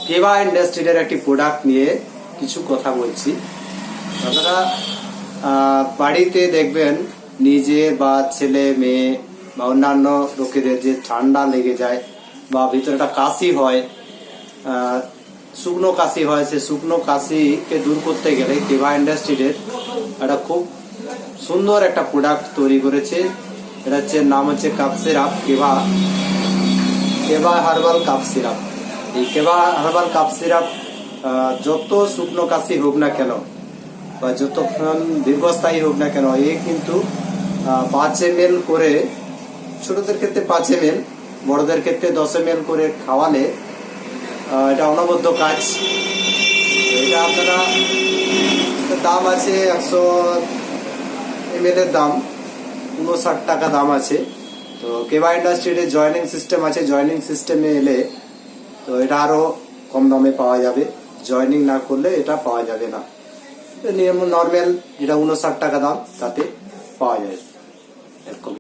কেবা ইন্ডাস্ট্রির একটি প্রোডাক্ট নিয়ে কিছু কথা বলছি। আপনারা বাড়িতে দেখবেন নিজে বা ছেলে মেয়ে বা অন্যান্য লোকেদের যে ঠান্ডা লেগে যায় বা ভিতরে একটা কাশি হয়, শুকনো কাশি হয়, সে শুকনো কাশিকে দূর করতে গেলে কেবা ইন্ডাস্ট্রির একটা খুব সুন্দর একটা প্রোডাক্ট তৈরি করেছে। এটা হচ্ছে নাম হচ্ছে কাপ সিরাপ, কেবা হার্বাল কাপ সিরাপ। এই কেবা হার্বাল কাপ সিরাপ যত শুকনো কাশি হোক না কেন বা যতক্ষণ দীর্ঘস্থায়ী হোক না কেন, এ কিন্তু 5 ml করে, ছোটদের ক্ষেত্রে 5 ml, বড়দের ক্ষেত্রে 10 ml করে খাওয়ালে এটা অনবদ্য কাজ। এটা আপনারা দাম আছে 100 ml এর দাম 59 টাকা দাম আছে। তো কেবা ইন্ডাস্ট্রিতে জয়েনিং সিস্টেম আছে, জয়েনিং সিস্টেমে এলে তো এটা আরো কম দামে পাওয়া যাবে। জয়েনিং না করলে এটা পাওয়া যাবে না। নর্মাল যেটা 59 টাকা দাম তাতে পাওয়া যায়।